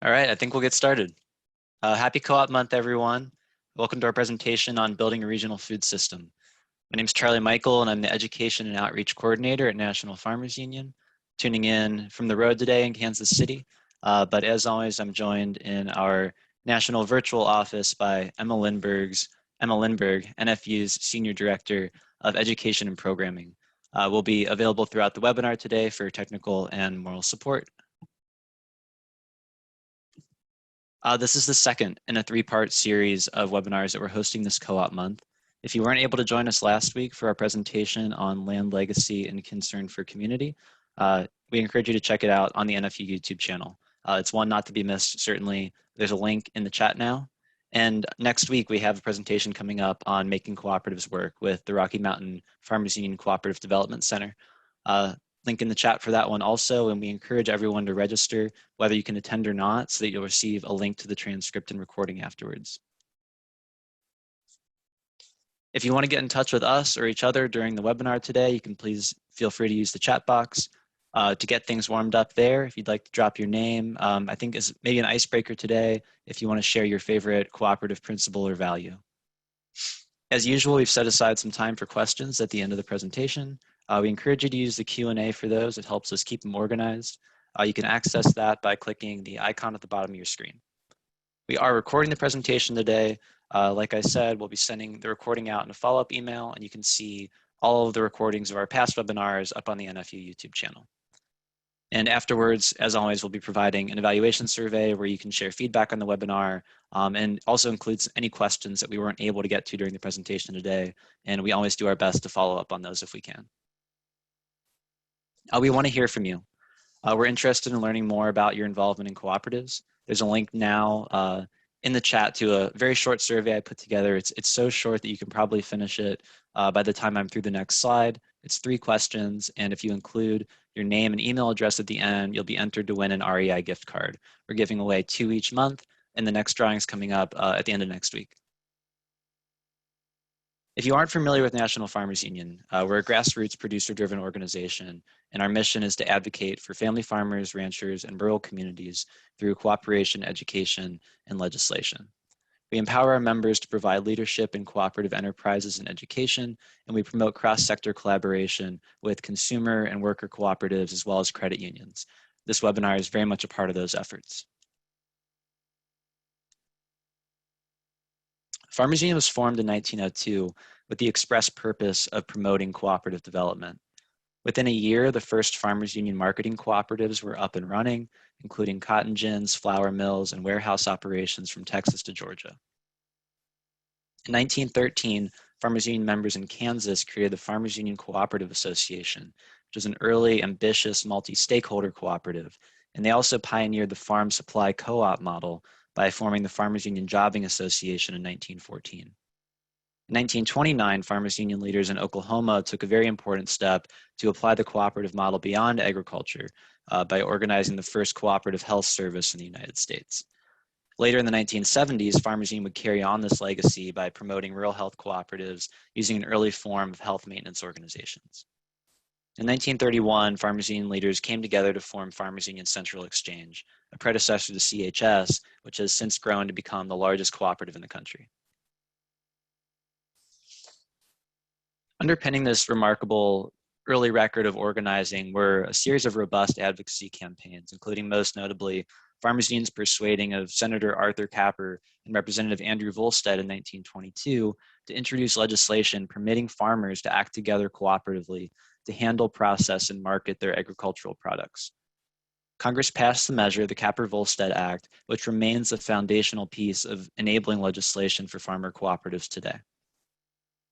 All right, I think we'll get started. Happy Co-op Month, everyone. Welcome to our presentation on building a regional food system. My name is Charlie Michael, and I'm the Education and Outreach Coordinator at National Farmers Union, tuning in from the road today in Kansas City. But as always, I'm joined in our national virtual office by Emma Lindberg, NFU's Senior Director of Education and Programming. Will be available throughout the webinar today for technical and moral support. This is the second in a three-part series of webinars that we're hosting this co-op month. If you weren't able to join us last week for our presentation on land legacy and concern for community, we encourage you to check it out on the NFU YouTube channel. It's one not to be missed, certainly. There's a link in the chat now. And next week, we have a presentation coming up on making cooperatives work with the Rocky Mountain Farmers Union Cooperative Development Center. Link in the chat for that one also, and we encourage everyone to register, whether you can attend or not, so that you'll receive a link to the transcript and recording afterwards. If you want to get in touch with us or each other during the webinar today, you can please feel free to use the chat box to get things warmed up there. If you'd like to drop your name, I think is maybe an icebreaker today, if you want to share your favorite cooperative principle or value. As usual, we've set aside some time for questions at the end of the presentation. We encourage you to use the Q&A for those. It helps us keep them organized. You can access that by clicking the icon at the bottom of your screen. We are recording the presentation today. Like I said, we'll be sending the recording out in a follow-up email, and you can see all of the recordings of our past webinars up on the NFU YouTube channel. And afterwards, as always, we'll be providing an evaluation survey where you can share feedback on the webinar, and also includes any questions that we weren't able to get to during the presentation today. And we always do our best to follow up on those if we can. We want to hear from you. We're interested in learning more about your involvement in cooperatives. There's a link now in the chat to a very short survey I put together. It's so short that you can probably finish it by the time I'm through the next slide. It's 3 questions, and if you include your name and email address at the end, you'll be entered to win an REI gift card. We're giving away 2 each month, and the next drawing is coming up at the end of next week. If you aren't familiar with National Farmers Union, we're a grassroots producer-driven organization, and our mission is to advocate for family farmers, ranchers, and rural communities through cooperation, education, and legislation. We empower our members to provide leadership in cooperative enterprises and education, and we promote cross-sector collaboration with consumer and worker cooperatives as well as credit unions. This webinar is very much a part of those efforts. Farmers Union was formed in 1902 with the express purpose of promoting cooperative development. Within a year, the first Farmers Union marketing cooperatives were up and running, including cotton gins, flour mills, and warehouse operations from Texas to Georgia. In 1913, Farmers Union members in Kansas created the Farmers Union Cooperative Association, which was an early, ambitious, multi-stakeholder cooperative, and they also pioneered the farm supply co-op model by forming the Farmers Union Jobbing Association in 1914. In 1929, Farmers Union leaders in Oklahoma took a very important step to apply the cooperative model beyond agriculture by organizing the first cooperative health service in the United States. Later in the 1970s, Farmers Union would carry on this legacy by promoting rural health cooperatives using an early form of health maintenance organizations. In 1931, Farmers Union leaders came together to form Farmers Union Central Exchange, a predecessor to CHS, which has since grown to become the largest cooperative in the country. Underpinning this remarkable early record of organizing were a series of robust advocacy campaigns, including most notably Farmers Union's persuading of Senator Arthur Capper and Representative Andrew Volstead in 1922 to introduce legislation permitting farmers to act together cooperatively to handle, process, and market their agricultural products. Congress passed the measure, the Capper-Volstead Act, which remains a foundational piece of enabling legislation for farmer cooperatives today.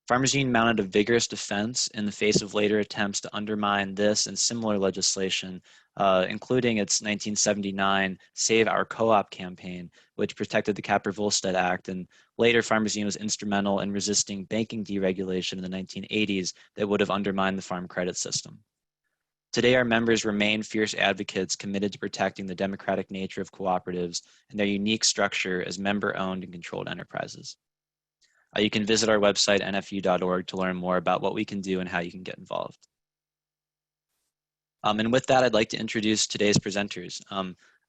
Farmers Union mounted a vigorous defense in the face of later attempts to undermine this and similar legislation, including its 1979 Save Our Co-op campaign, which protected the Capper-Volstead Act, and later Farmers Union was instrumental in resisting banking deregulation in the 1980s that would have undermined the farm credit system. Today, our members remain fierce advocates committed to protecting the democratic nature of cooperatives and their unique structure as member-owned and controlled enterprises. You can visit our website, nfu.org, to learn more about what we can do and how you can get involved. And with that, I'd like to introduce today's presenters.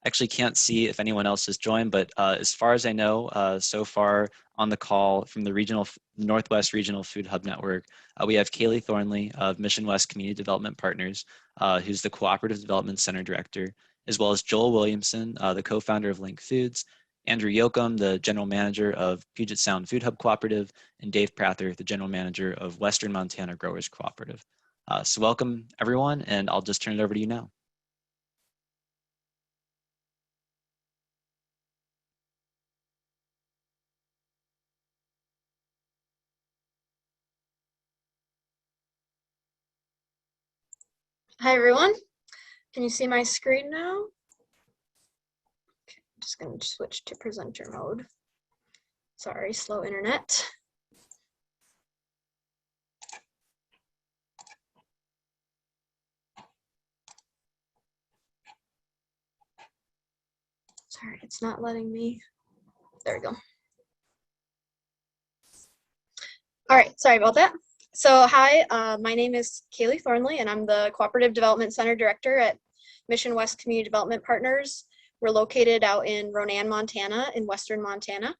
Actually can't see if anyone else has joined, but as far as I know, so far on the call from the Northwest Regional Food Hub Network, we have Kaylee Thornley of Mission West Community Development Partners, who's the Cooperative Development Center Director, as well as Joel Williamson, the co-founder of LINC Foods, Andrew Yoakum, the General Manager of Puget Sound Food Hub Cooperative, and Dave Prather, the General Manager of Western Montana Growers Cooperative. So welcome everyone, and I'll just turn it over to you now. Hi everyone, can you see my screen now? Okay, I'm just going to switch to presenter mode. Sorry, slow internet. Sorry, it's not letting me. There we go. All right, sorry about that. So hi, my name is Kaylee Thornley, and I'm the Cooperative Development Center Director at Mission West Community Development Partners. We're located out in Ronan, Montana, in Western Montana.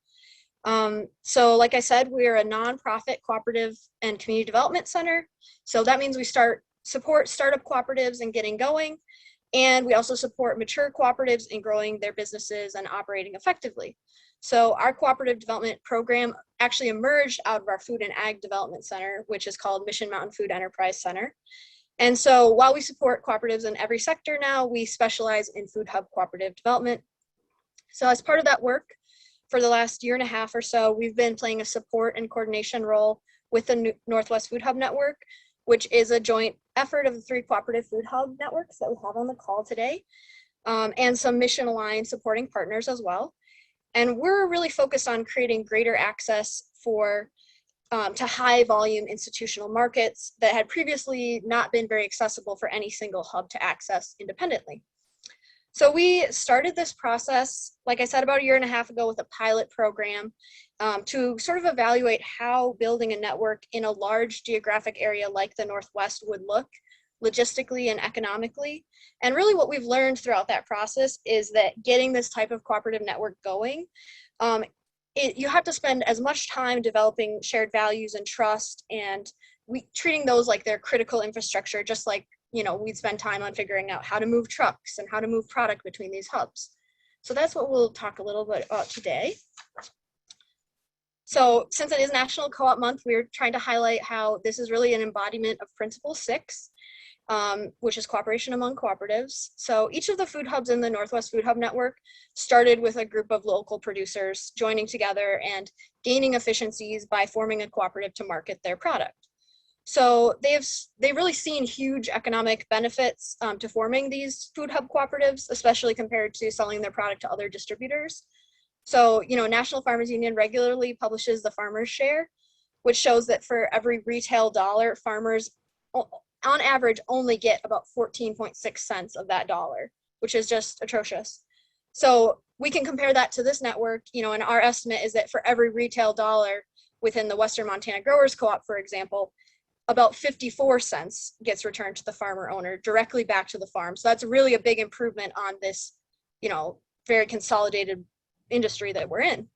So like I said, we're a nonprofit cooperative and community development center. So that means we support startup cooperatives and getting going. And we also support mature cooperatives in growing their businesses and operating effectively. So our cooperative development program actually emerged out of our Food and Ag Development Center, which is called Mission Mountain Food Enterprise Center. And so while we support cooperatives in every sector now, we specialize in food hub cooperative development. So as part of that work, for the last year and a half or so, we've been playing a support and coordination role with the Northwest Food Hub Network, which is a joint effort of the 3 cooperative food hub networks that we have on the call today, and some mission aligned supporting partners as well. And we're really focused on creating greater access to high volume institutional markets that had previously not been very accessible for any single hub to access independently. So we started this process, like I said, about a year and a half ago with a pilot program to sort of evaluate how building a network in a large geographic area like the Northwest would look logistically and economically. And really what we've learned throughout that process is that getting this type of cooperative network going, you have to spend as much time developing shared values and trust, and treating those like their critical infrastructure, just like we'd spend time on figuring out how to move trucks and how to move product between these hubs. So that's what we'll talk a little bit about today. So since it is National Co-op Month, we're trying to highlight how this is really an embodiment of Principle 6, which is cooperation among cooperatives. So each of the food hubs in the Northwest Food Hub Network started with a group of local producers joining together and gaining efficiencies by forming a cooperative to market their product. So they've really seen huge economic benefits to forming these food hub cooperatives, especially compared to selling their product to other distributors. So, National Farmers Union regularly publishes the farmer's share, which shows that for every retail dollar, farmers on average only get about 14.6 cents of that dollar, which is just atrocious. So we can compare that to this network, and our estimate is that for every retail dollar within the Western Montana Growers Co-op, for example, about 54 cents gets returned to the farmer owner directly back to the farm. So that's really a big improvement on this, very consolidated industry that we're in.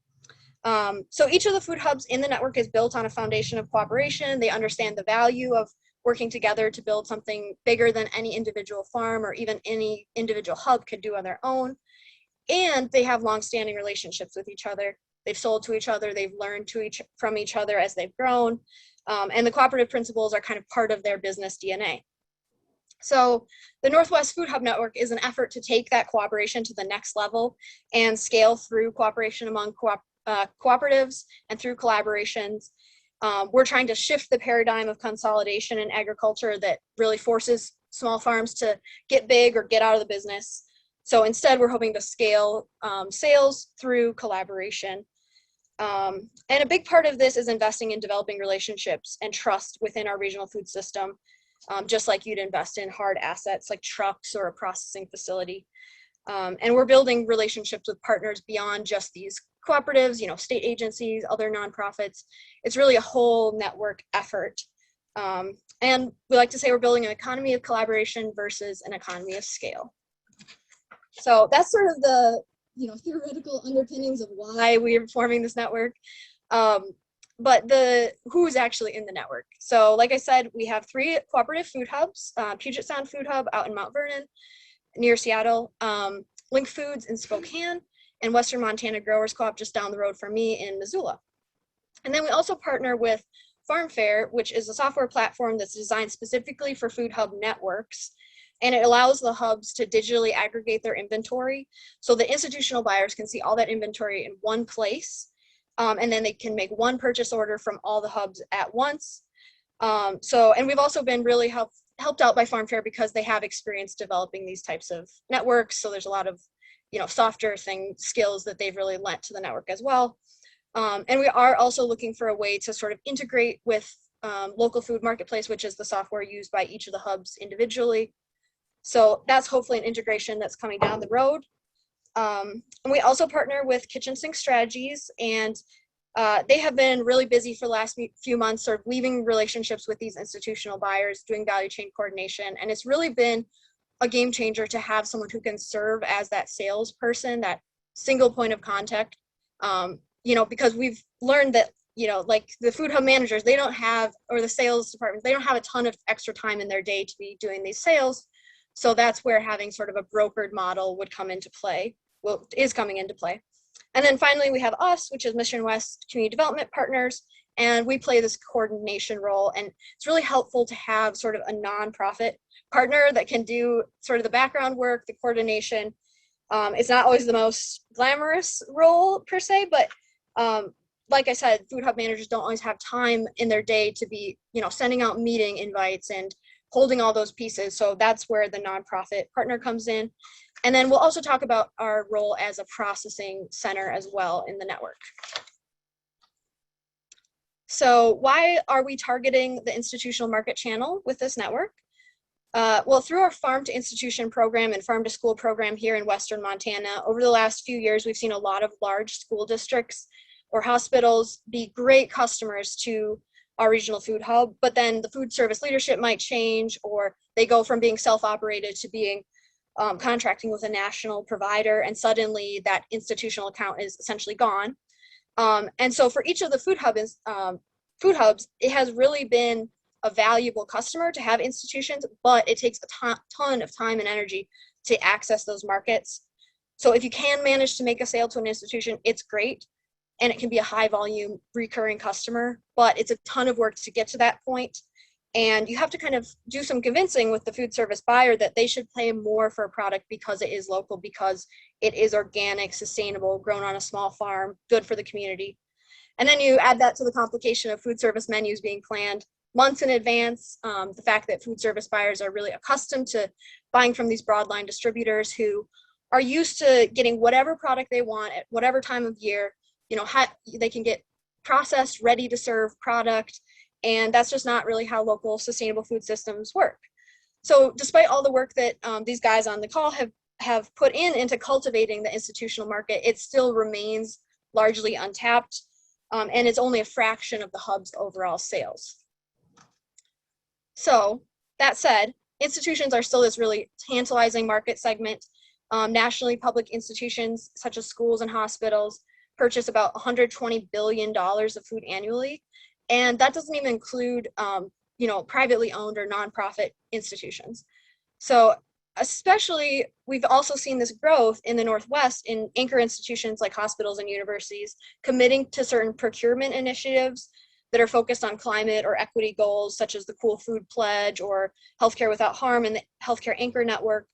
So each of the food hubs in the network is built on a foundation of cooperation. They understand the value of working together to build something bigger than any individual farm or even any individual hub could do on their own. And they have long-standing relationships with each other. They've sold to each other. They've learned from each other as they've grown. And the cooperative principles are kind of part of their business DNA. So the Northwest Food Hub Network is an effort to take that cooperation to the next level and scale through cooperation among cooperatives and through collaborations. We're trying to shift the paradigm of consolidation in agriculture that really forces small farms to get big or get out of the business. So instead, we're hoping to scale sales through collaboration. And a big part of this is investing in developing relationships and trust within our regional food system, just like you'd invest in hard assets like trucks or a processing facility. And we're building relationships with partners beyond just these cooperatives, state agencies, other nonprofits. It's really a whole network effort. And we like to say we're building an economy of collaboration versus an economy of scale. So that's sort of the, theoretical underpinnings of why we are forming this network. But who's actually in the network. So like I said, we have 3 cooperative food hubs, Puget Sound Food Hub out in Mount Vernon, near Seattle, LINC Foods in Spokane, and Western Montana Growers Co-op just down the road from me in Missoula. And then we also partner with FarmFair, which is a software platform that's designed specifically for food hub networks. And it allows the hubs to digitally aggregate their inventory so the institutional buyers can see all that inventory in one place. And then they can make one purchase order from all the hubs at once. And we've also been really helped out by FarmFair because they have experience developing these types of networks. So there's a lot of, softer skills that they've really lent to the network as well. And we are also looking for a way to sort of integrate with Local Food Marketplace, which is the software used by each of the hubs individually. So that's hopefully an integration that's coming down the road. And we also partner with Kitchen Sink Strategies, and they have been really busy for the last few months, sort of weaving relationships with these institutional buyers, doing value chain coordination. And it's really been a game changer to have someone who can serve as that salesperson, that single point of contact, because we've learned that, like the food hub managers, they don't have, or the sales departments, they don't have a ton of extra time in their day to be doing these sales. So that's where having sort of a brokered model would come into play, is coming into play. And then finally, we have us, which is Mission West Community Development Partners, and we play this coordination role. And it's really helpful to have sort of a nonprofit partner that can do sort of the background work, the coordination. It's not always the most glamorous role per se, but like I said, food hub managers don't always have time in their day to be, sending out meeting invites and holding all those pieces. So that's where the nonprofit partner comes in. And then we'll also talk about our role as a processing center as well in the network. So why are we targeting the institutional market channel with this network? Well, through our farm to institution program and farm to school program here in Western Montana, over the last few years, we've seen a lot of large school districts or hospitals be great customers to our regional food hub, but then the food service leadership might change, or they go from being self-operated to being contracting with a national provider, and suddenly that institutional account is essentially gone. And so for each of the food hubs, it has really been a valuable customer to have institutions, but it takes a ton of time and energy to access those markets. So if you can manage to make a sale to an institution, it's great. And it can be a high volume recurring customer, but it's a ton of work to get to that point. And you have to kind of do some convincing with the food service buyer that they should pay more for a product because it is local, because it is organic, sustainable, grown on a small farm, good for the community. And then you add that to the complication of food service menus being planned months in advance. The fact that food service buyers are really accustomed to buying from these broadline distributors who are used to getting whatever product they want at whatever time of year. They can get processed, ready to serve product, and that's just not really how local sustainable food systems work. So despite all the work that these guys on the call have put into cultivating the institutional market, it still remains largely untapped, and it's only a fraction of the hub's overall sales. So that said, institutions are still this really tantalizing market segment. Nationally, public institutions such as schools and hospitals purchase about $120 billion of food annually. And that doesn't even include, privately owned or nonprofit institutions. So especially, we've also seen this growth in the Northwest in anchor institutions like hospitals and universities committing to certain procurement initiatives that are focused on climate or equity goals, such as the Cool Food Pledge or Healthcare Without Harm and the Healthcare Anchor Network.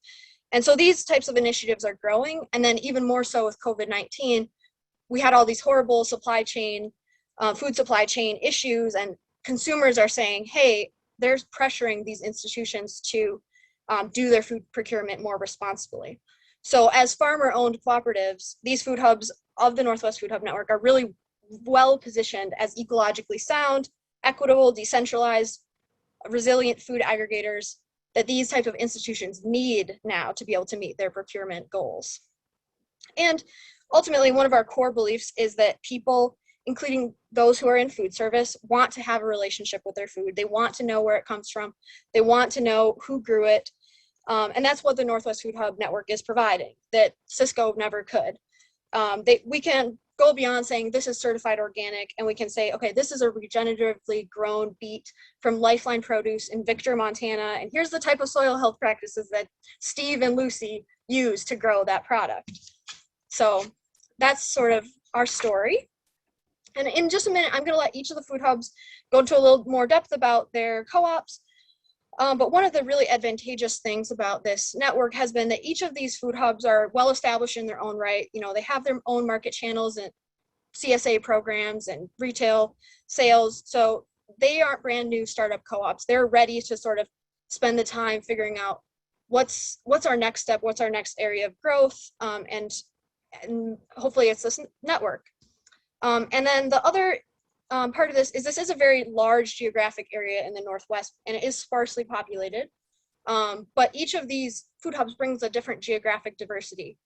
And so these types of initiatives are growing. And then even more so with COVID-19, we had all these horrible food supply chain issues, and consumers are saying, hey, there's pressuring these institutions to do their food procurement more responsibly. So as farmer-owned cooperatives, these food hubs of the Northwest Food Hub Network are really well positioned as ecologically sound, equitable, decentralized, resilient food aggregators that these types of institutions need now to be able to meet their procurement goals. And ultimately, one of our core beliefs is that people, including those who are in food service, want to have a relationship with their food. They want to know where it comes from. They want to know who grew it. And that's what the Northwest Food Hub Network is providing, that Cisco never could. We can go beyond saying this is certified organic, and we can say, okay, this is a regeneratively grown beet from Lifeline Produce in Victor, Montana, and here's the type of soil health practices that Steve and Lucy use to grow that product. So that's sort of our story. And in just a minute, I'm gonna let each of the food hubs go into a little more depth about their co-ops. But one of the really advantageous things about this network has been that each of these food hubs are well established in their own right. You know, they have their own market channels and CSA programs and retail sales. So they aren't brand new startup co-ops. They're ready to sort of spend the time figuring out what's our next step, what's our next area of growth, and hopefully it's this network. And then the other part of this is a very large geographic area in the Northwest, and it is sparsely populated. But each of these food hubs brings a different geographic diversity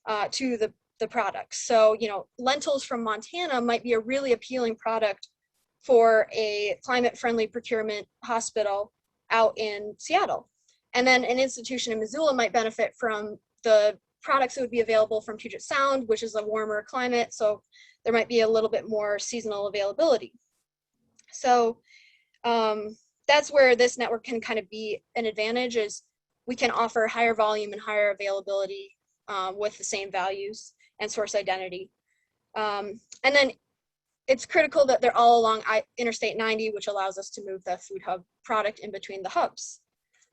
to the products. So, you know, lentils from Montana might be a really appealing product for a climate-friendly procurement hospital out in Seattle. And then an institution in Missoula might benefit from the products that would be available from Puget Sound, which is a warmer climate. So there might be a little bit more seasonal availability. So that's where this network can kind of be an advantage, is we can offer higher volume and higher availability with the same values and source identity. And then it's critical that they're all along Interstate 90, which allows us to move the food hub product in between the hubs.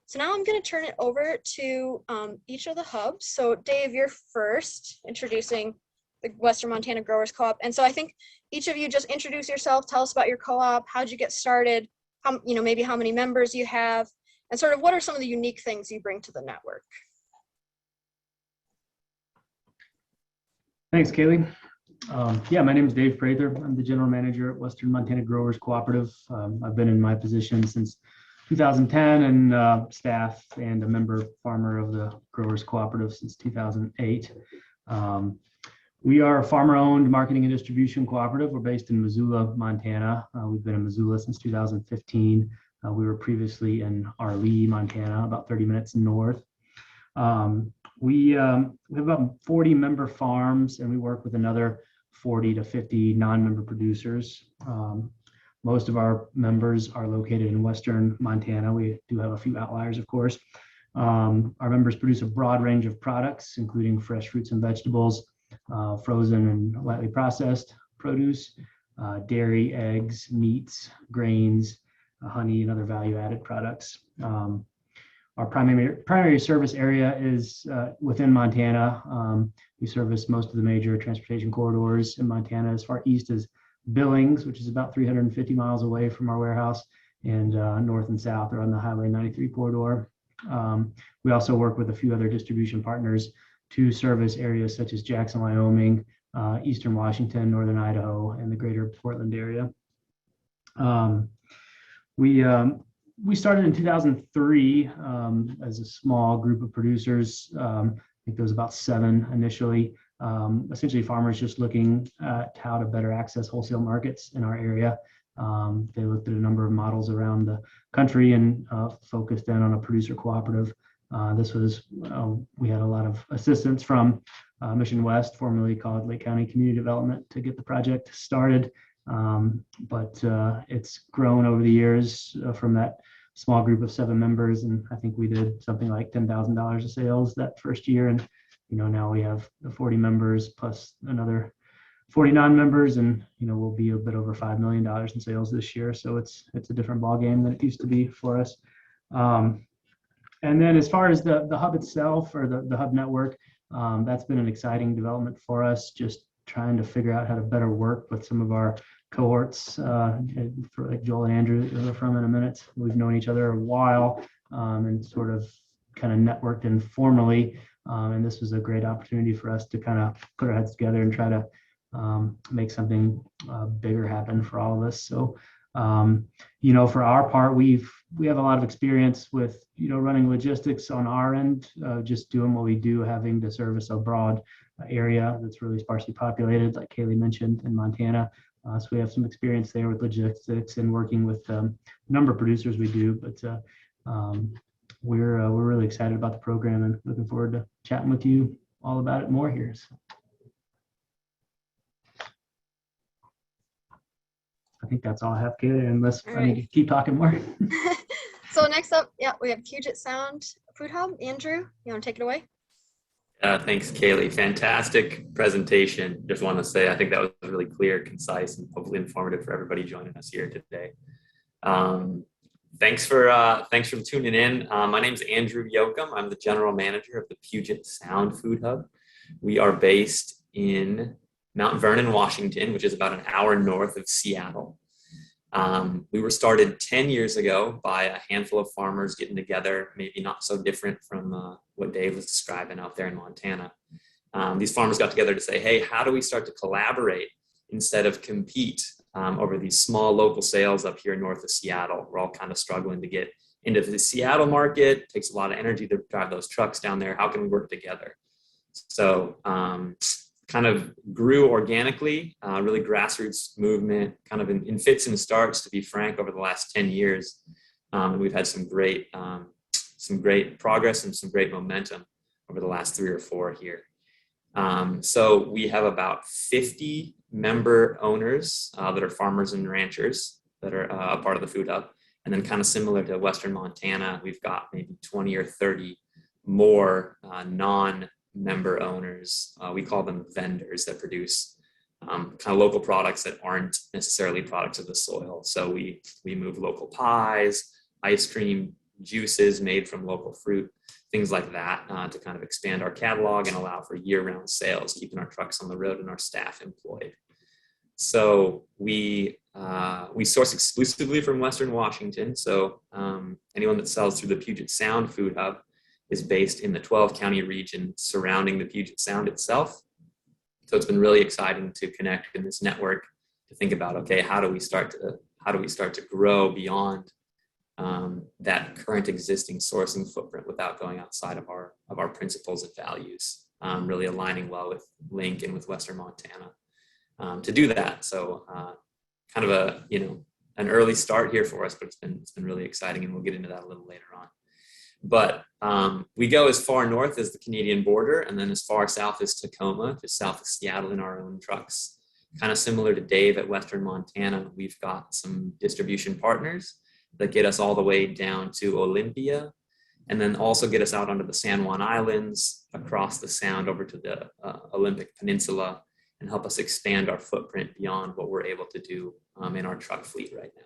So now I'm going to turn it over to each of the hubs. So Dave, you're first, introducing the Western Montana Growers Co-op. And so I think each of you just introduce yourself, tell us about your co-op, how'd you get started, maybe how many members you have, and sort of what are some of the unique things you bring to the network. Thanks, Kaylee. Yeah, my name is Dave Prather. I'm the general manager at Western Montana Growers Cooperative. I've been in my position since 2010 and staff and a member farmer of the Growers Cooperative since 2008. We are a farmer-owned marketing and distribution cooperative. We're based in Missoula, Montana. We've been in Missoula since 2015. We were previously in Arlee, Montana, about 30 minutes north. We have about 40 member farms, and we work with another 40 to 50 non-member producers. Most of our members are located in Western Montana. We do have a few outliers, of course. Our members produce a broad range of products, including fresh fruits and vegetables, frozen and lightly processed produce, dairy, eggs, meats, grains, honey, and other value-added products. Our primary service area is within Montana. We service most of the major transportation corridors in Montana, as far east as Billings, which is about 350 miles away from our warehouse, and north and south are on the Highway 93 corridor. We also work with a few other distribution partners to service areas such as Jackson, Wyoming, Eastern Washington, Northern Idaho, and the greater Portland area. We started in 2003 as a small group of producers. I think there was about 7 initially. Essentially farmers just looking at how to better access wholesale markets in our area. They looked at a number of models around the country and focused in on a producer cooperative. We had a lot of assistance from Mission West, formerly called Lake County Community Development, to get the project started. But it's grown over the years from that small group of 7 members, and I think we did something like $10,000 of sales that first year. And now we have 40 members plus another 40 non-members, and we'll be a bit over $5 million in sales this year. So it's a different ball game than it used to be for us. And then as far as the hub itself, or the hub network, that's been an exciting development for us, just trying to figure out how to better work with some of our cohorts, for like Joel and Andrew that are from in a minute. We've known each other a while and sort of kind of networked informally. And this was a great opportunity for us to kind of put our heads together and try to make something bigger happen for all of us. So, for our part, we have a lot of experience with, running logistics on our end, just doing what we do, having to service a broad area that's really sparsely populated, like Kaylee mentioned, in Montana. So we have some experience there with logistics and working with a number of producers we do, but we're really excited about the program and looking forward to chatting with you all about it more here. So I think that's all I have, Kaylee, unless I need to keep talking more. So next up, we have Puget Sound Food Hub. Andrew, you want to take it away? Thanks, Kaylee. Fantastic presentation. Just want to say, I think that was really clear, concise, and hopefully informative for everybody joining us here today. Thanks for tuning in. My name is Andrew Yoakum. I'm the general manager of the Puget Sound Food Hub. We are based in Mount Vernon, Washington, which is about an hour north of Seattle. We were started 10 years ago by a handful of farmers getting together, maybe not so different from what Dave was describing out there in Montana. These farmers got together to say, hey, how do we start to collaborate instead of compete over these small local sales up here north of Seattle? We're all kind of struggling to get into the Seattle market. It takes a lot of energy to drive those trucks down there. How can we work together? So kind of grew organically, really grassroots movement, kind of in fits and starts, to be frank, over the last 10 years. And we've had some great progress and some great momentum over the last 3 or 4 here. So we have about 50 member owners that are farmers and ranchers that are a part of the Food Hub. And then kind of similar to Western Montana, we've got maybe 20 or 30 more non-member owners. We call them vendors that produce kind of local products that aren't necessarily products of the soil. So we move local pies, ice cream, juices made from local fruit, things like that, to kind of expand our catalog and allow for year-round sales, keeping our trucks on the road and our staff employed. So we source exclusively from Western Washington. So anyone that sells through the Puget Sound Food Hub is based in the 12-county region surrounding the Puget Sound itself. So it's been really exciting to connect in this network, to think about, okay, how do we start to grow beyond that current existing sourcing footprint without going outside of our principles and values, really aligning well with LINC and with Western Montana to do that. So kind of an early start here for us, but it's been really exciting, and we'll get into that a little later on. But we go as far north as the Canadian border, and then as far south as Tacoma, just south of Seattle, in our own trucks. Kind of similar to Dave at Western Montana, we've got some distribution partners that get us all the way down to Olympia, and then also get us out onto the San Juan Islands, across the Sound over to the Olympic Peninsula, and help us expand our footprint beyond what we're able to do in our truck fleet right now.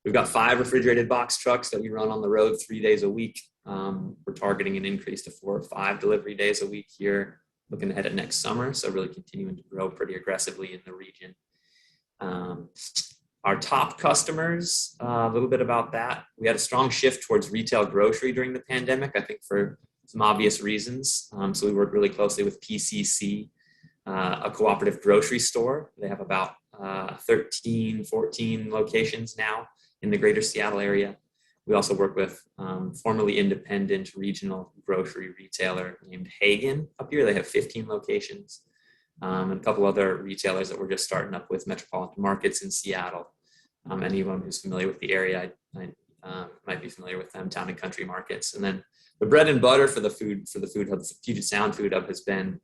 We've got 5 refrigerated box trucks that we run on the road 3 days a week. We're targeting an increase to 4 or 5 delivery days a week here, looking ahead at next summer. So really continuing to grow pretty aggressively in the region. Our top customers, a little bit about that. We had a strong shift towards retail grocery during the pandemic, I think for some obvious reasons. So we work really closely with PCC, a cooperative grocery store. They have about 13, 14 locations now in the greater Seattle area. We also work with formerly independent regional grocery retailer named Hagen up here. They have 15 locations, and a couple other retailers that we're just starting up with, Metropolitan Markets in Seattle. Anyone who's familiar with the area might be familiar with them, Town and Country Markets. And then the bread and butter for the Food Hub, the Puget Sound Food Hub, has been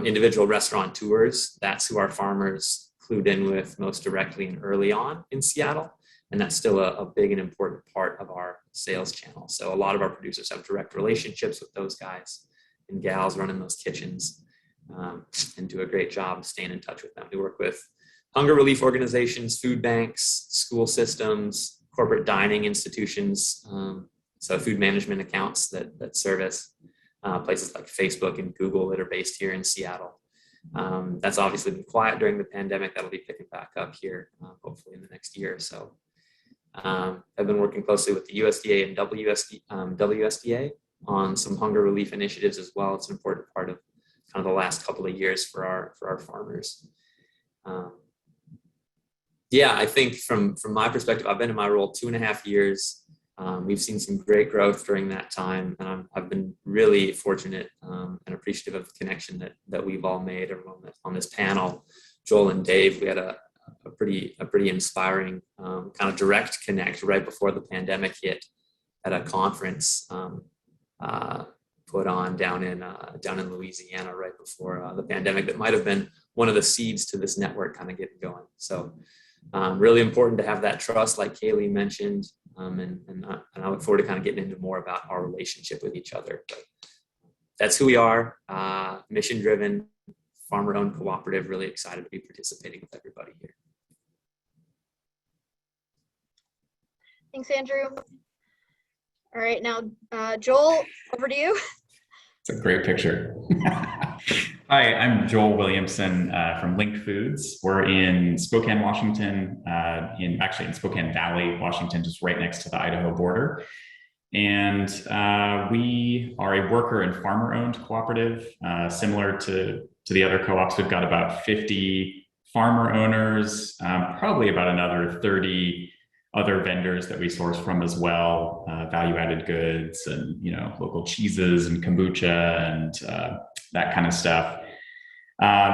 individual restaurateurs. That's who our farmers clued in with most directly and early on in Seattle. And that's still a big and important part of our sales channel. So a lot of our producers have direct relationships with those guys and gals running those kitchens, and do a great job staying in touch with them. We work with hunger relief organizations, food banks, school systems, corporate dining institutions, so food management accounts that service places like Facebook and Google that are based here in Seattle. That's obviously been quiet during the pandemic. That'll be picking back up here, hopefully in the next year or so. I've been working closely with the USDA and WSDA on some hunger relief initiatives as well. It's an important part of kind of the last couple of years for our farmers. I think from my perspective, I've been in my role 2.5 years. We've seen some great growth during that time, and I've been really fortunate and appreciative of the connection that we've all made on this panel. Joel and Dave, we had a pretty inspiring kind of direct connect right before the pandemic hit. at a conference put on down in Louisiana right before the pandemic that might have been one of the seeds to this network kind of getting going. So really important to have that trust, like Kaylee mentioned, and I look forward to kind of getting into more about our relationship with each other. But that's who we are, mission-driven, farmer-owned cooperative. Really excited to be participating with everybody here. Thanks, Andrew. All right, now, Joel, over to you. It's a great picture. Hi, I'm Joel Williamson from LINC Foods. We're in Spokane, Washington, actually in Spokane Valley, Washington, just right next to the Idaho border. And we are a worker and farmer-owned cooperative, similar to the other co-ops. We've got about 50 farmer owners, probably about another 30 other vendors that we source from as well, value-added goods and local cheeses and kombucha and that kind of stuff.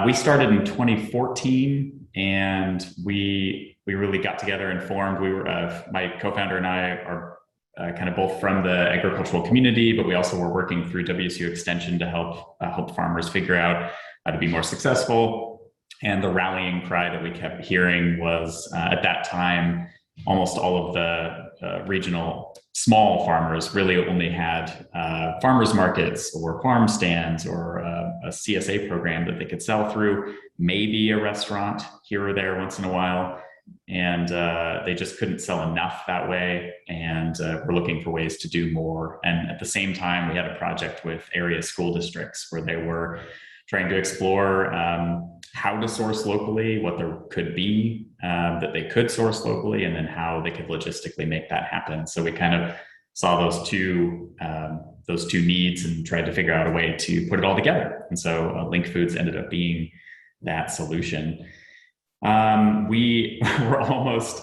We started in 2014, and we really got together and formed. We were my co-founder and I are kind of both from the agricultural community, but we also were working through WSU Extension to help farmers figure out how to be more successful. And the rallying cry that we kept hearing was at that time, almost all of the regional small farmers really only had farmers markets or farm stands or a CSA program that they could sell through, maybe a restaurant here or there once in a while. And they just couldn't sell enough that way. And we're looking for ways to do more. And at the same time, we had a project with area school districts where they were trying to explore how to source locally, what there could be that they could source locally, and then how they could logistically make that happen. So we kind of saw those two needs and tried to figure out a way to put it all together. And so LINC Foods ended up being that solution. We were almost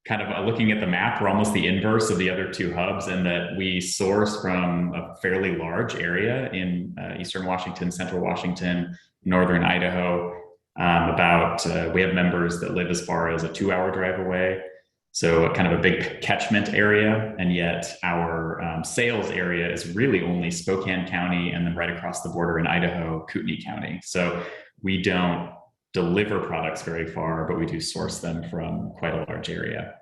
kind of looking at the map, we're almost the inverse of the other two hubs in that we source from a fairly large area in Eastern Washington, Central Washington, Northern Idaho. We have members that live as far as a 2-hour drive away. So kind of a big catchment area. And yet our sales area is really only Spokane County and then right across the border in Idaho, Kootenai County. So we don't deliver products very far, but we do source them from quite a large area.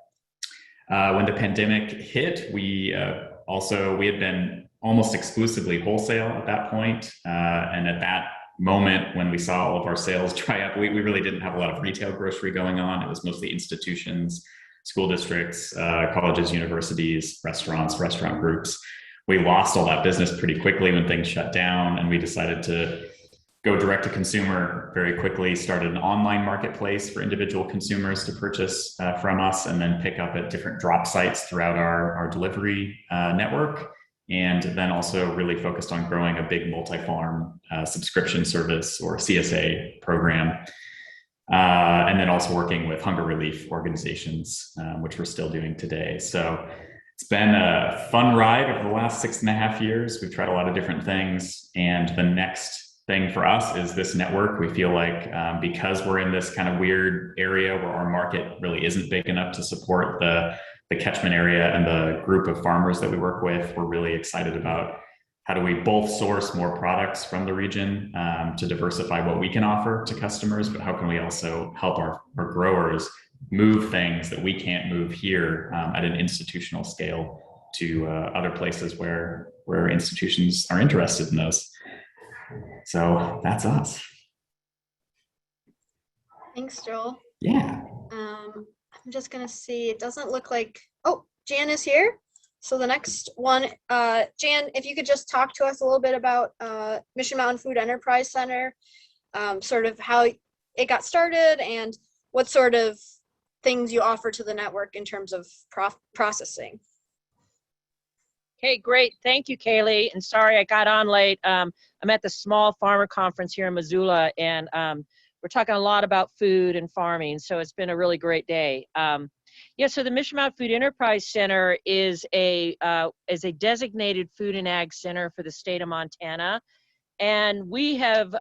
When the pandemic hit, we had been almost exclusively wholesale at that point. And at that moment, when we saw all of our sales dry up, we really didn't have a lot of retail grocery going on. It was mostly institutions, school districts, colleges, universities, restaurants, restaurant groups. We lost all that business pretty quickly when things shut down, and we decided to go direct to consumer very quickly, started an online marketplace for individual consumers to purchase from us, and then pick up at different drop sites throughout our delivery network. And then also really focused on growing a big multi-farm subscription service or CSA program. And then also working with hunger relief organizations, which we're still doing today. So it's been a fun ride over the last 6.5 years. We've tried a lot of different things. And the next thing for us is this network. We feel like because we're in this kind of weird area where our market really isn't big enough to support the catchment area and the group of farmers that we work with, we're really excited about how do we both source more products from the region to diversify what we can offer to customers, but how can we also help our growers move things that we can't move here at an institutional scale to other places where institutions are interested in those. So that's us. Thanks, Joel. Yeah. I'm just gonna see, it doesn't look like, oh, Jan is here. So the next one, Jan, if you could just talk to us a little bit about Mission Mountain Food Enterprise Center, sort of how it got started and what sort of things you offer to the network in terms of processing. Okay, great. Thank you, Kaylee. And sorry I got on late. I'm at the Small Farmer Conference here in Missoula, and we're talking a lot about food and farming, so it's been a really great day. Yeah, so the Mission Mountain Food Enterprise Center is a designated food and ag center for the state of Montana, and we have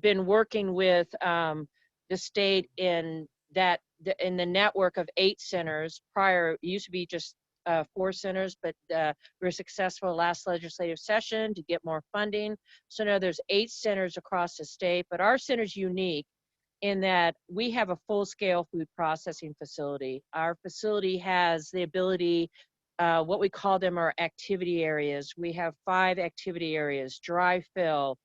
been working with the state in the network of 8 centers. Prior, it used to be just 4 centers, but we were successful last legislative session to get more funding. So now there's 8 centers across the state, but our center's unique in that we have a full-scale food processing facility. Our facility has the ability, what we call them are activity areas. We have 5 activity areas: dry fill,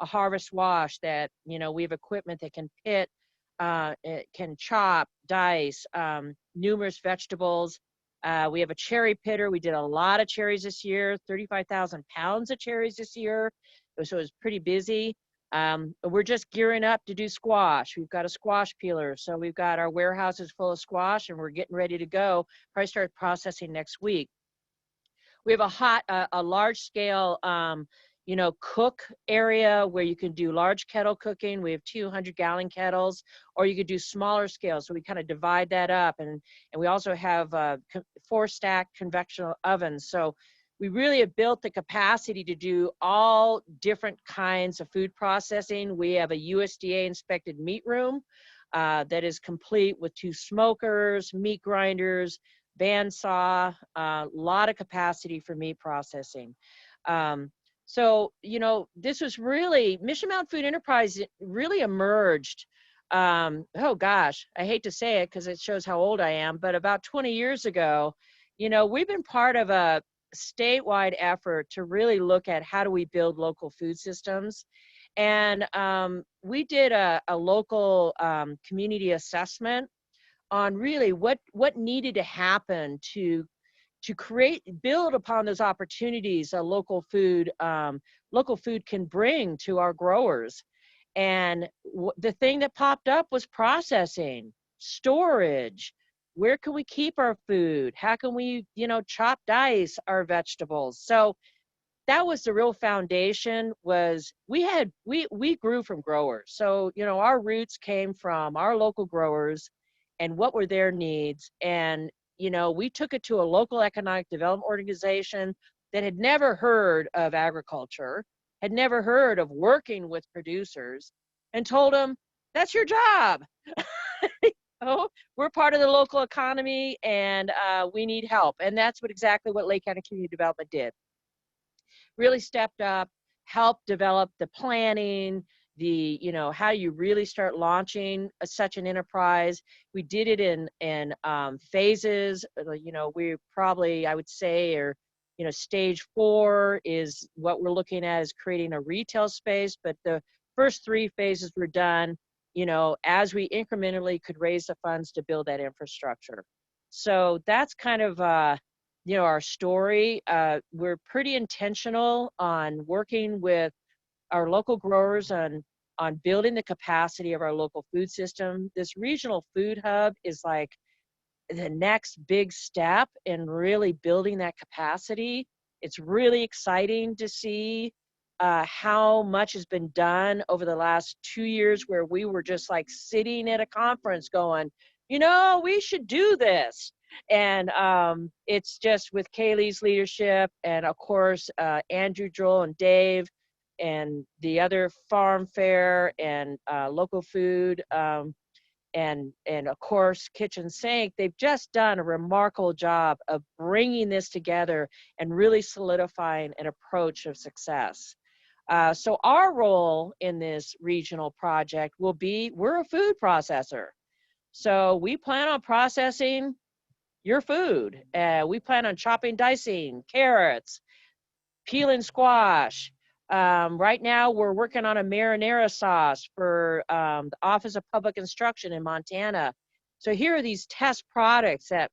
a harvest wash that, you know, we have equipment that can pit, it can chop, dice, numerous vegetables. We have a cherry pitter. We did a lot of cherries this year, 35,000 pounds of cherries this year. So it was pretty busy. We're just gearing up to do squash. We've got a squash peeler. So we've got our warehouses full of squash and we're getting ready to go. Probably start processing next week. We have a large scale, you know, cook area where you can do large kettle cooking. We have 200-gallon kettles, or you could do smaller scale. So we kind of divide that up. And we also have 4-stack convectional ovens. So we really have built the capacity to do all different kinds of food processing. We have a USDA inspected meat room that is complete with 2 smokers, meat grinders, bandsaw, a lot of capacity for meat processing. So, you know, this was really, Mission Mountain Food Enterprise really emerged, oh gosh, I hate to say it because it shows how old I am, but about 20 years ago, you know, we've been part of a statewide effort to really look at how do we build local food systems. And we did a local community assessment on really what needed to happen to build upon those opportunities a local food can bring to our growers. And the thing that popped up was processing, storage. Where can we keep our food? How can we, you know, chop, dice our vegetables? So that was the real foundation. Was we grew from growers. So, you know, our roots came from our local growers and what were their needs. And, you know, we took it to a local economic development organization that had never heard of agriculture, had never heard of working with producers, and told them, that's your job. Oh, we're part of the local economy and we need help. And that's exactly what Lake County Community Development did. Really stepped up, helped develop the planning, you know, how you really start launching such an enterprise. We did it in phases. You know, we probably, I would say, or, you know, stage 4 is what we're looking at, is creating a retail space. But the first 3 phases were done, you know, as we incrementally could raise the funds to build that infrastructure. So that's kind of, you know, our story. We're pretty intentional on working with our local growers on building the capacity of our local food system. This regional food hub is like the next big step in really building that capacity. It's really exciting to see how much has been done over the last 2 years, where we were just like sitting at a conference going, you know, we should do this. And it's just with Kaylee's leadership and of course Andrew, Joel, and Dave, and the other farm fair and local food, and of course Kitchen Sink. They've just done a remarkable job of bringing this together and really solidifying an approach of success. So our role in this regional project will be, we're a food processor. So we plan on processing your food. We plan on chopping, dicing carrots, peeling squash. Right now, we're working on a marinara sauce for the Office of Public Instruction in Montana. So here are these test products that,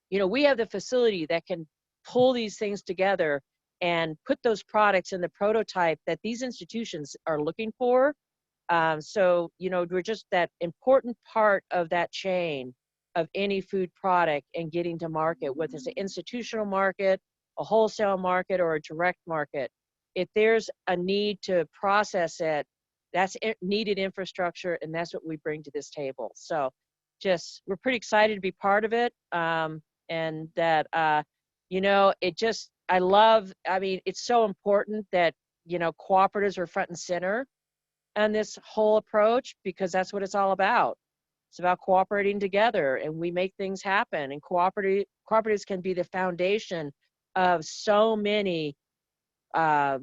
you know, we have the facility that can pull these things together and put those products in the prototype that these institutions are looking for. So, you know, we're just that important part of that chain of any food product and getting to market, whether it's an institutional market, a wholesale market, or a direct market. If there's a need to process it, that's needed infrastructure, and that's what we bring to this table. So just, we're pretty excited to be part of it. And that, you know, I mean, it's so important that, you know, cooperatives are front and center on this whole approach, because that's what it's all about. It's about cooperating together, and we make things happen. And cooperatives can be the foundation of so many, local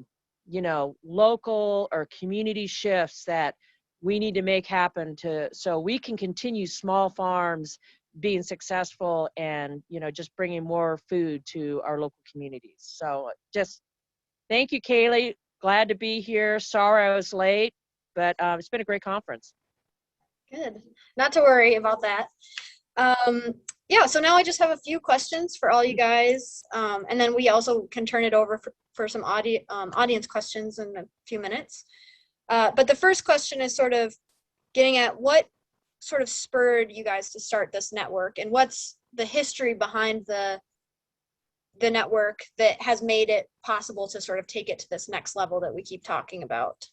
or community shifts that we need to make happen so we can continue small farms being successful and, just bringing more food to our local communities. So just thank you, Kaylee. Glad to be here. Sorry I was late, but it's been a great conference. Good. Not to worry about that. Yeah, so now I just have a few questions for all you guys. And then we also can turn it over for some audience questions in a few minutes. But the first question is sort of getting at what sort of spurred you guys to start this network, and what's the history behind the network that has made it possible to sort of take it to this next level that we keep talking about.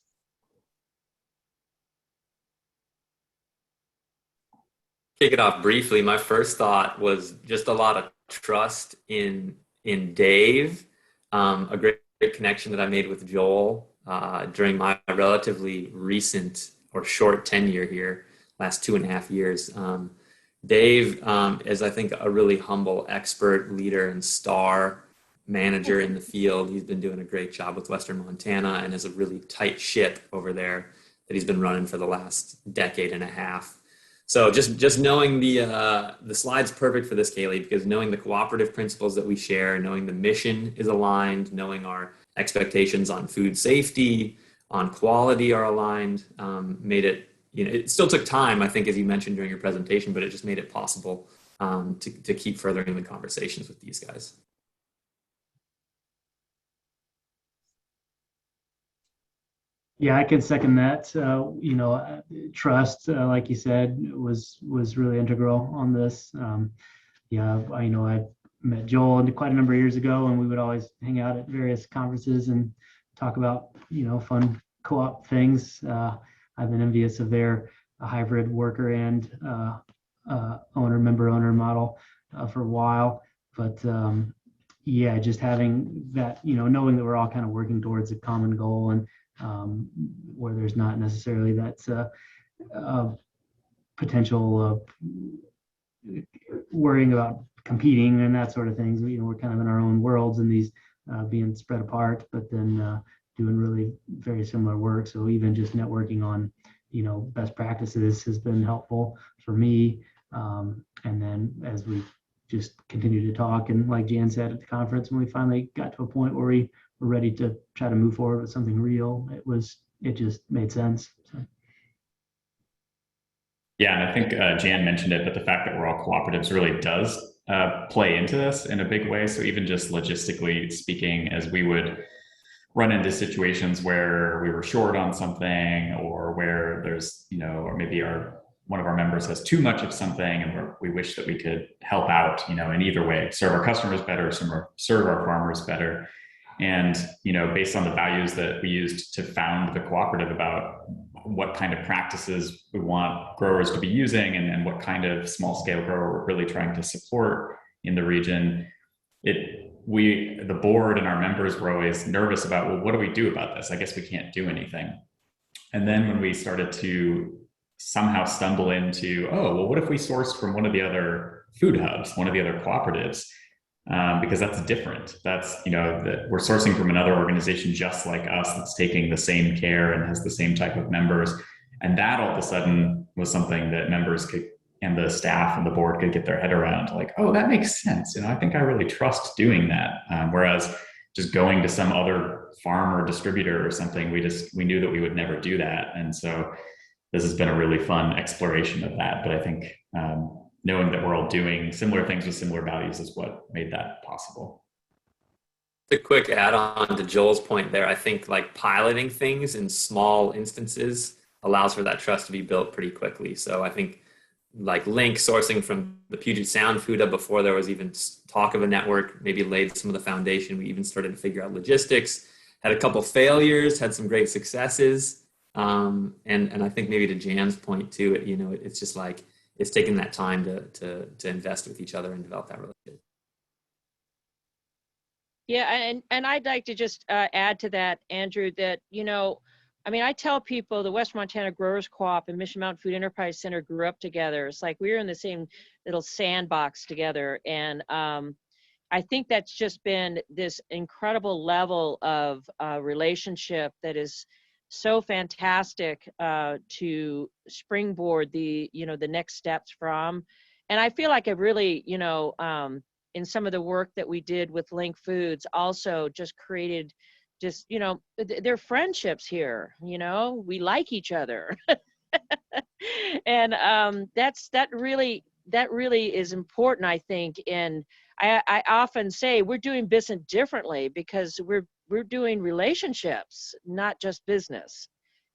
Kick it off briefly. My first thought was just a lot of trust in Dave, a great connection that I made with Joel during my relatively recent or short tenure here, last 2.5 years. Dave is, I think, a really humble expert, leader, and star manager in the field. He's been doing a great job with Western Montana and has a really tight ship over there that he's been running for the last 1.5 years. So just knowing the slide's perfect for this, Kaylee, because knowing the cooperative principles that we share, knowing the mission is aligned, knowing our expectations on food safety, on quality are aligned, made it, it still took time, I think, as you mentioned during your presentation, but it just made it possible to keep furthering the conversations with these guys. Yeah, I can second that. Trust, like you said, was really integral on this. I met Joel quite a number of years ago, and we would always hang out at various conferences and talk about, fun co-op things. I've been envious of their hybrid worker and member-owner model for a while. But just having that, knowing that we're all kind of working towards a common goal, and where there's not necessarily that potential of worrying about competing and that sort of things. We're kind of in our own worlds and these being spread apart, but then doing really very similar work. So even just networking on, best practices has been helpful for me. And then as we just continue to talk, and like Jan said at the conference, when we finally got to a point where we were ready to try to move forward with something real, it just made sense. So. Yeah, and I think Jan mentioned it, but the fact that we're all cooperatives really does play into this in a big way. So even just logistically speaking, as we would run into situations where we were short on something, or where there's, or maybe one of our members has too much of something, and we wish that we could help out, in either way, serve our customers better, serve our farmers better. And, based on the values that we used to found the cooperative about what kind of practices we want growers to be using, and what kind of small scale grower we're really trying to support in the region, the board and our members were always nervous about, well, what do we do about this? I guess we can't do anything. And then when we started to somehow stumble into, what if we sourced from one of the other food hubs, one of the other cooperatives? Because that's different. That's, that we're sourcing from another organization just like us, that's taking the same care and has the same type of members. And that all of a sudden was something that members could, and the staff and the board could get their head around, like, oh, that makes sense. I think I really trust doing that. Whereas just going to some other farm or distributor or something, we knew that we would never do that. And so this has been a really fun exploration of that. But I think knowing that we're all doing similar things with similar values is what made that possible. A quick add-on to Joel's point there. I think like piloting things in small instances allows for that trust to be built pretty quickly. So I think like LINC sourcing from the Puget Sound Food Hub before there was even talk of a network, maybe laid some of the foundation. We even started to figure out logistics, had a couple failures, had some great successes. And I think maybe to Jan's point too, it's just like, it's taking that time to invest with each other and develop that relationship. Yeah, and I'd like to just add to that, Andrew, that, I mean, I tell people the West Montana Growers Co-op and Mission Mountain Food Enterprise Center grew up together. It's like we were in the same little sandbox together. And I think that's just been this incredible level of relationship that is so fantastic to springboard the, the next steps from. And I feel like it really, in some of the work that we did with LINC Foods also just created just, they're friendships here, we like each other. And that really is important, I think. And I often say we're doing business differently because we're doing relationships, not just business.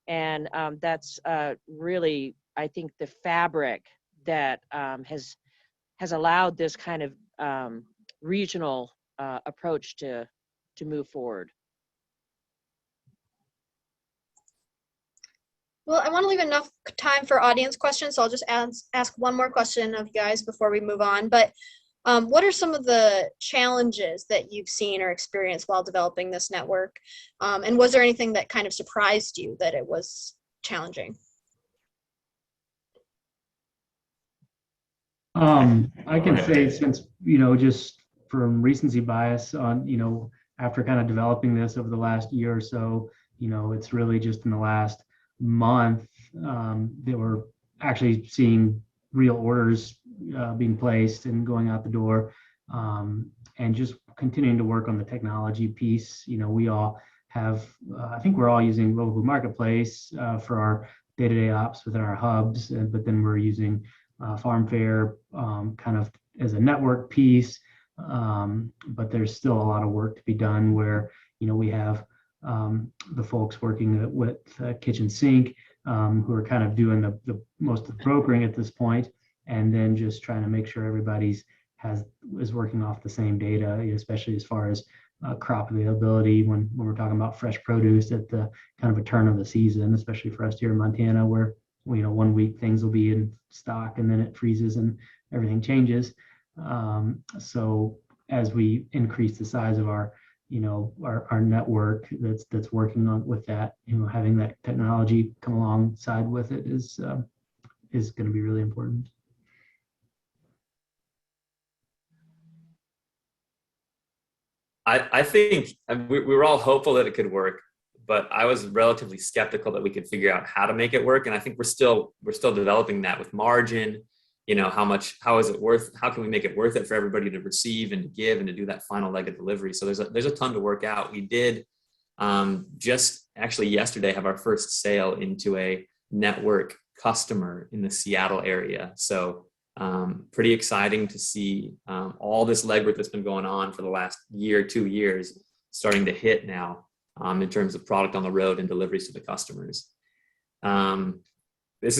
And that's really, I think, the fabric that has allowed this kind of regional approach to move forward. Well, I want to leave enough time for audience questions, so I'll just ask one more question of you guys before we move on. But what are some of the challenges that you've seen or experienced while developing this network? And was there anything that kind of surprised you that it was challenging? I can say, since, just from recency bias on, after kind of developing this over the last year or so, it's really just in the last month that we're actually seeing real orders being placed and going out the door, and just continuing to work on the technology piece. We all have, I think we're all using Local Food Marketplace for our day-to-day ops within our hubs, but then we're using Farm Fair kind of as a network piece, but there's still a lot of work to be done where, we have the folks working with Kitchen Sink who are kind of doing the most of the brokering at this point, and then just trying to make sure everybody's is working off the same data, especially as far as crop availability when we're talking about fresh produce at the kind of a turn of the season, especially for us here in Montana, where 1 week things will be in stock and then it freezes and everything changes. So as we increase the size of our network that's working on with that, having that technology come alongside with it is going to be really important. I think we were all hopeful that it could work, but I was relatively skeptical that we could figure out how to make it work. And I think we're still developing that with margin. How is it worth? How can we make it worth it for everybody to receive and to give and to do that final leg of delivery? So there's a ton to work out. We did just actually yesterday have our first sale into a network customer in the Seattle area. So pretty exciting to see all this legwork that's been going on for the last year, 2 years, starting to hit now in terms of product on the road and deliveries to the customers. This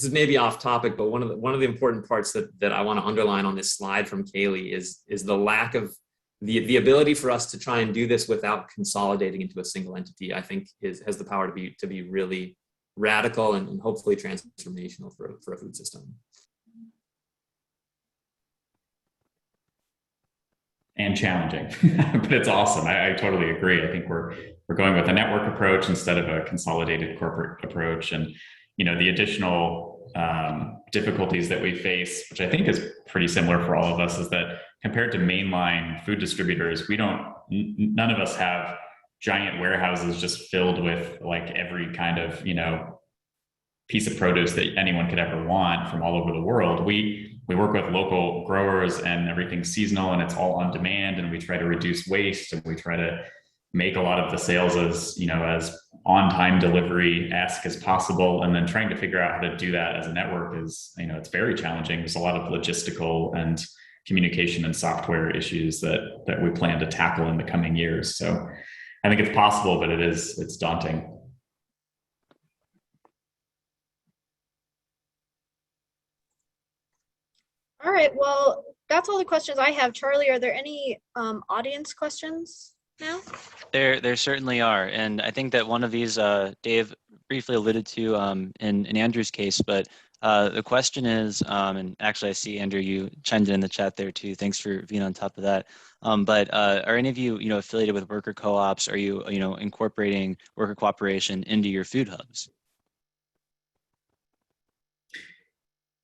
is maybe off topic, but one of the important parts that I want to underline on this slide from Kaylee is the lack of the ability for us to try and do this without consolidating into a single entity. I think has the power to be really radical and hopefully transformational for a food system. And challenging, but it's awesome. I totally agree. I think we're going with a network approach instead of a consolidated corporate approach, and the additional difficulties that we face, which I think is pretty similar for all of us, is that compared to mainline food distributors, none of us have giant warehouses just filled with like every kind of piece of produce that anyone could ever want from all over the world. We work with local growers and everything's seasonal and it's all on demand, and we try to reduce waste and we try to make a lot of the sales as on-time delivery-esque as possible. And then trying to figure out how to do that as a network is, it's very challenging. There's a lot of logistical and communication and software issues that we plan to tackle in the coming years. So I think it's possible, but it's daunting. All right, well, that's all the questions I have. Charlie, are there any audience questions now? There certainly are. And I think that one of these Dave briefly alluded to in Andrew's case, but The question is, and actually I see Andrew, you chimed in the chat there too. Thanks for being on top of that. But are any of you, affiliated with worker co-ops? Are you, incorporating worker cooperation into your food hubs?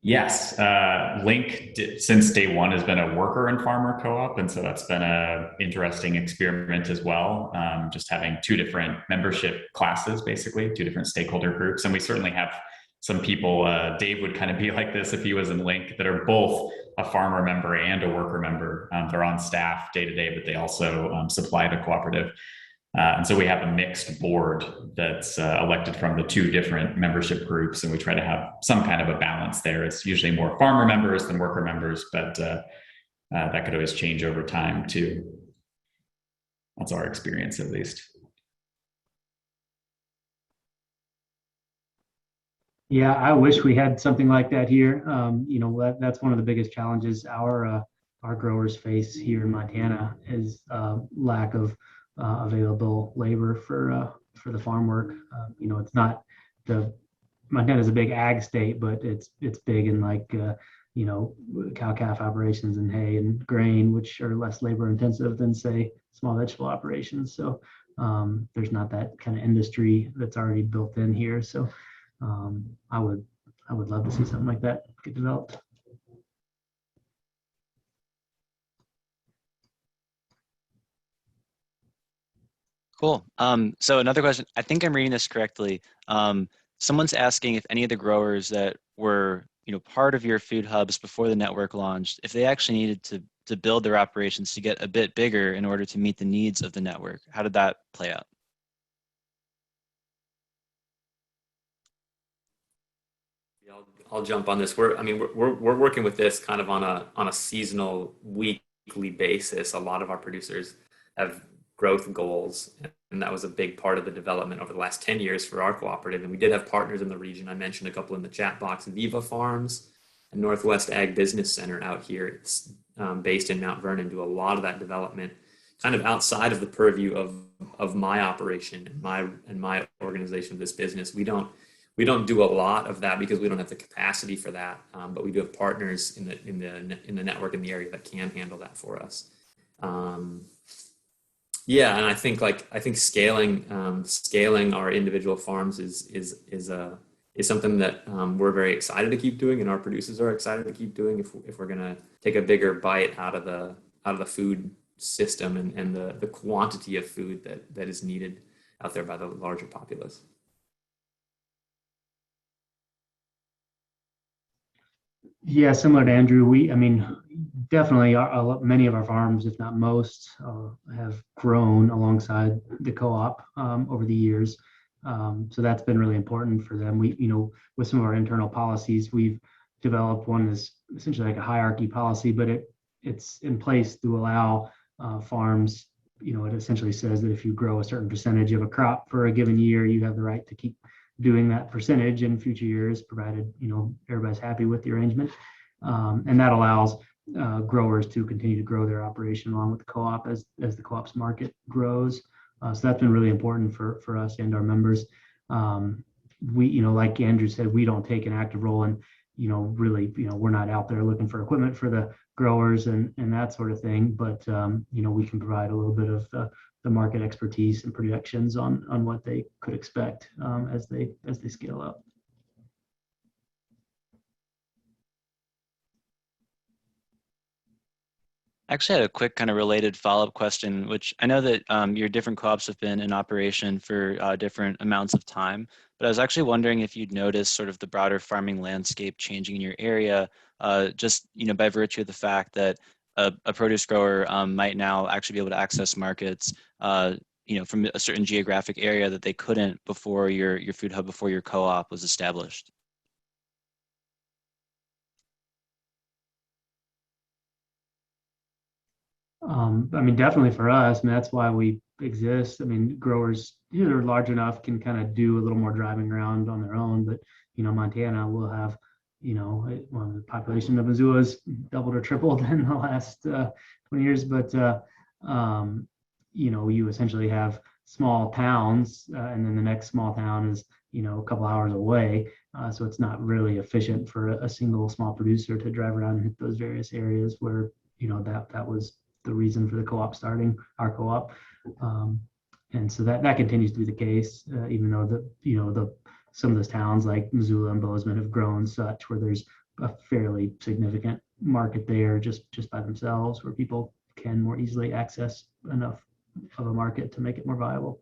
Yes, LINC since day one has been a worker and farmer co-op, and so that's been a interesting experiment as well. Just having two different membership classes, basically two different stakeholder groups, and we certainly have some people. Dave would kind of be like this if he was in LINC, that are both a farmer member and a worker member. They're on staff day to day, but they also supply the cooperative. And so we have a mixed board that's elected from the two different membership groups, and we try to have some kind of a balance there. It's usually more farmer members than worker members, but that could always change over time too. That's our experience, at least. Yeah, I wish we had something like that here. That's one of the biggest challenges our growers face here in Montana is lack of available labor for the farm work. It's not Montana's a big ag state, but it's big in cow-calf operations and hay and grain, which are less labor intensive than say small vegetable operations. So there's not that kind of industry that's already built in here. So I would love to see something like that get developed. Cool. So another question, I think I'm reading this correctly. Someone's asking if any of the growers that were, part of your food hubs before the network launched, if they actually needed to build their operations to get a bit bigger in order to meet the needs of the network. How did that play out? I'll jump on this. We're working with this kind of on a seasonal, weekly basis. A lot of our producers have growth goals, and that was a big part of the development over the last 10 years for our cooperative. And we did have partners in the region. I mentioned a couple in the chat box: Viva Farms and Northwest Ag Business Center out here. It's based in Mount Vernon. Do a lot of that development kind of outside of the purview of my operation and my organization of this business. We don't do a lot of that because we don't have the capacity for that. But we do have partners in the network in the area that can handle that for us. Yeah, and I think scaling our individual farms is something that we're very excited to keep doing, and our producers are excited to keep doing if we're going to take a bigger bite out of the food system and the quantity of food that is needed out there by the larger populace. Yeah, similar to Andrew, definitely many of our farms, if not most, have grown alongside the co-op over the years. So that's been really important for them. We, with some of our internal policies, we've developed one that's essentially like a hierarchy policy, but it's in place to allow farms. It essentially says that if you grow a certain percentage of a crop for a given year, you have the right to keep doing that percentage in future years, provided everybody's happy with the arrangement, and that allows growers to continue to grow their operation along with the co-op as the co-op's market grows. So that's been really important for us and our members. We, like Andrew said, we don't take an active role in, really, we're not out there looking for equipment for the growers and that sort of thing, but we can provide a little bit of the market expertise and projections on what they could expect as they scale up. I actually had a quick kind of related follow-up question, which I know that your different co-ops have been in operation for different amounts of time, but I was actually wondering if you'd noticed sort of the broader farming landscape changing in your area, just by virtue of the fact that a produce grower might now actually be able to access markets from a certain geographic area that they couldn't before your food hub, before your co-op was established. Definitely for us, that's why we exist. Growers that are large enough can kind of do a little more driving around on their own, but Montana will have, the population of Missoula has doubled or tripled in the last 20 years, but you essentially have small towns, and then the next small town is, a couple hours away. So it's not really efficient for a single small producer to drive around and hit those various areas where, that was the reason for the co-op starting, our co-op. And so that continues to be the case, even though some of those towns like Missoula and Bozeman have grown such where there's a fairly significant market there just by themselves, where people can more easily access enough of a market to make it more viable.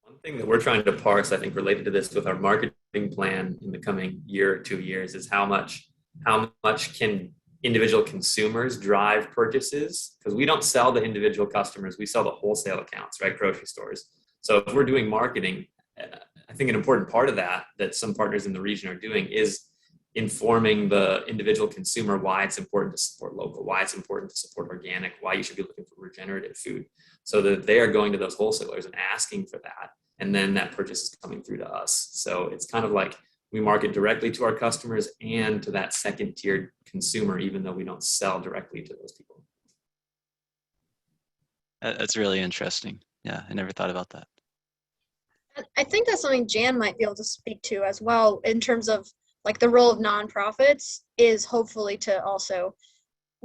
One thing that we're trying to parse, I think, related to this with our marketing plan in the coming year or 2 years is how much can individual consumers drive purchases, because we don't sell to individual customers, we sell to wholesale accounts, right? Grocery stores. So if we're doing marketing, I think an important part of that some partners in the region are doing is informing the individual consumer why it's important to support local, why it's important to support organic, why you should be looking for regenerative food, so that they are going to those wholesalers and asking for that. And then that purchase is coming through to us. So it's kind of like we market directly to our customers and to that second tiered consumer, even though we don't sell directly to those people. That's really interesting. Yeah, I never thought about that. I think that's something Jan might be able to speak to as well, in terms of like the role of nonprofits is hopefully to also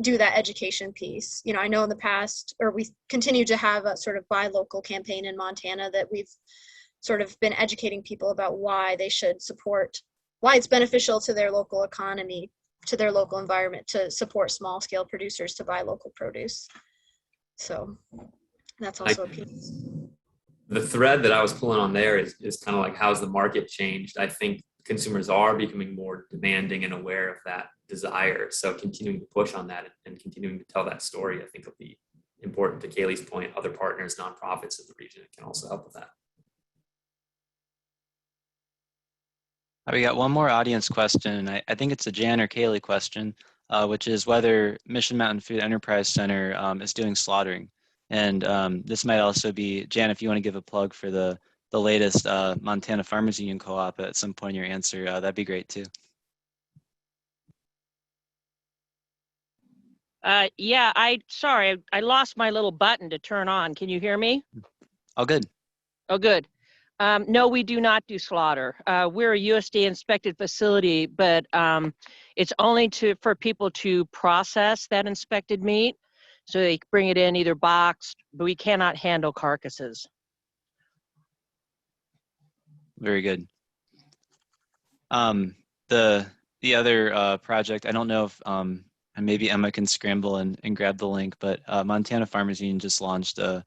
do that education piece. I know in the past, or we continue to have a sort of buy local campaign in Montana that we've sort of been educating people about why they should support, why it's beneficial to their local economy, to their local environment, to support small scale producers to buy local produce. So that's also a piece. The thread that I was pulling on there is kind of like, how's the market changed? I think consumers are becoming more demanding and aware of that desire. So continuing to push on that and continuing to tell that story, I think will be important. To Kaylee's point, other partners, nonprofits in the region can also help with that. We got one more audience question. I think it's a Jan or Kaylee question, which is whether Mission Mountain Food Enterprise Center is doing slaughtering. And this might also be, Jan, if you want to give a plug for the latest Montana Farmers Union Co-op at some point in your answer, that'd be great too. Yeah, sorry, I lost my little button to turn on. Can you hear me? Oh, good. Oh, good. No, we do not do slaughter. We're a USDA inspected facility, but it's only for people to process that inspected meat. So they bring it in either boxed, but we cannot handle carcasses. Very good. The other project, I don't know if and maybe Emma can scramble and grab the link, but Montana Farmers Union just launched a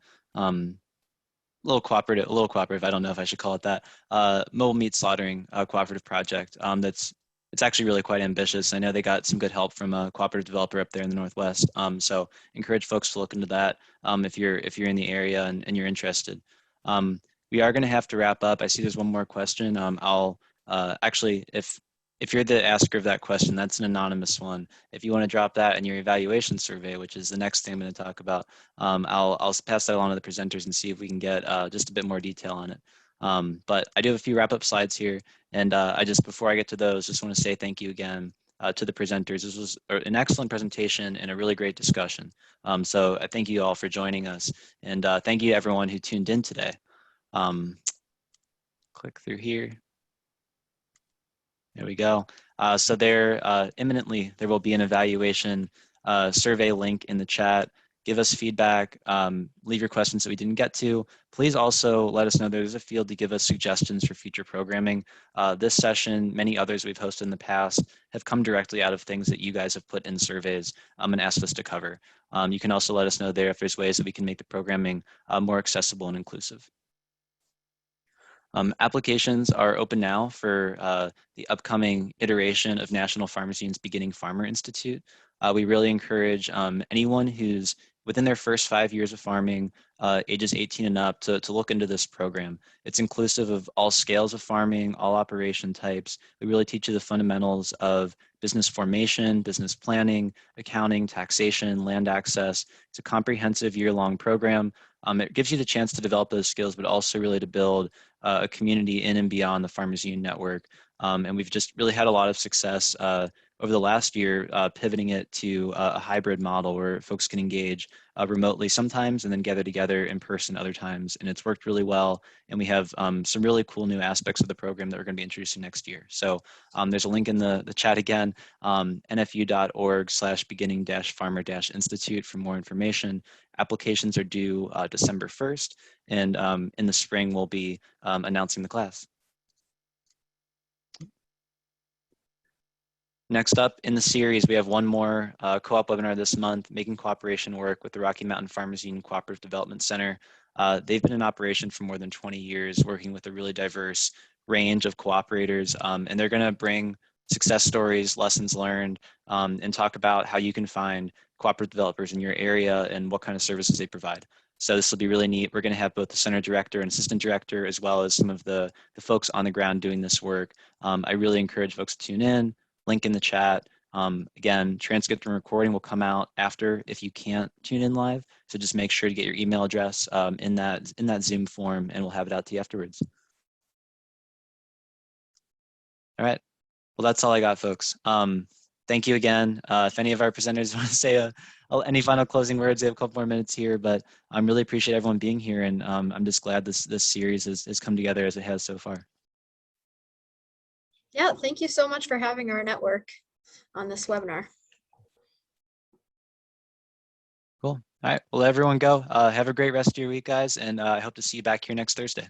little cooperative, I don't know if I should call it that, mobile meat slaughtering cooperative project. It's actually really quite ambitious. I know they got some good help from a cooperative developer up there in the Northwest. So encourage folks to look into that if you're in the area and you're interested. We are going to have to wrap up. I see there's one more question. I'll actually, if you're the asker of that question, that's an anonymous one. If you want to drop that in your evaluation survey, which is the next thing I'm going to talk about, I'll pass that along to the presenters and see if we can get just a bit more detail on it. But I do have a few wrap-up slides here, and before I get to those, just want to say thank you again to the presenters. This was an excellent presentation and a really great discussion. So I thank you all for joining us, and thank you to everyone who tuned in today. Click through here. There we go. So imminently there will be an evaluation survey link in the chat. Give us feedback, leave your questions that we didn't get to. Please also let us know there's a field to give us suggestions for future programming. This session, many others we've hosted in the past, have come directly out of things that you guys have put in surveys and asked us to cover. You can also let us know there if there's ways that we can make the programming more accessible and inclusive. Applications are open now for the upcoming iteration of National Farmers Union's Beginning Farmer Institute. We really encourage anyone who's within their first 5 years of farming, ages 18 and up, to look into this program. It's inclusive of all scales of farming, all operation types. We really teach you the fundamentals of business formation, business planning, accounting, taxation, land access. It's a comprehensive year-long program. It gives you the chance to develop those skills, but also really to build a community in and beyond the Farmers Union Network. And we've just really had a lot of success over the last year, pivoting it to a hybrid model where folks can engage remotely sometimes and then gather together in person other times. And it's worked really well. And we have some really cool new aspects of the program that we're going to be introducing next year. So there's a link in the chat again, nfu.org/beginning-farmer-institute for more information. Applications are due December 1st. And in the spring, we'll be announcing the class. Next up in the series, we have one more co-op webinar this month, Making Cooperation Work with the Rocky Mountain Farmers Union Cooperative Development Center. They've been in operation for more than 20 years, working with a really diverse range of cooperators, and they're gonna bring success stories, lessons learned, and talk about how you can find cooperative developers in your area and what kind of services they provide. So this will be really neat. We're gonna have both the center director and assistant director, as well as some of the folks on the ground doing this work. I really encourage folks to tune in. Link in the chat. Again, transcript and recording will come out after if you can't tune in live. So just make sure to get your email address in that Zoom form, and we'll have it out to you afterwards. All right. Well, that's all I got, folks. Thank you again. If any of our presenters want to say any final closing words, they have a couple more minutes here, but I really appreciate everyone being here, and I'm just glad this series has come together as it has so far. Yeah, thank you so much for having our network on this webinar. Cool. All right. Well, everyone go. Have a great rest of your week, guys, and I hope to see you back here next Thursday.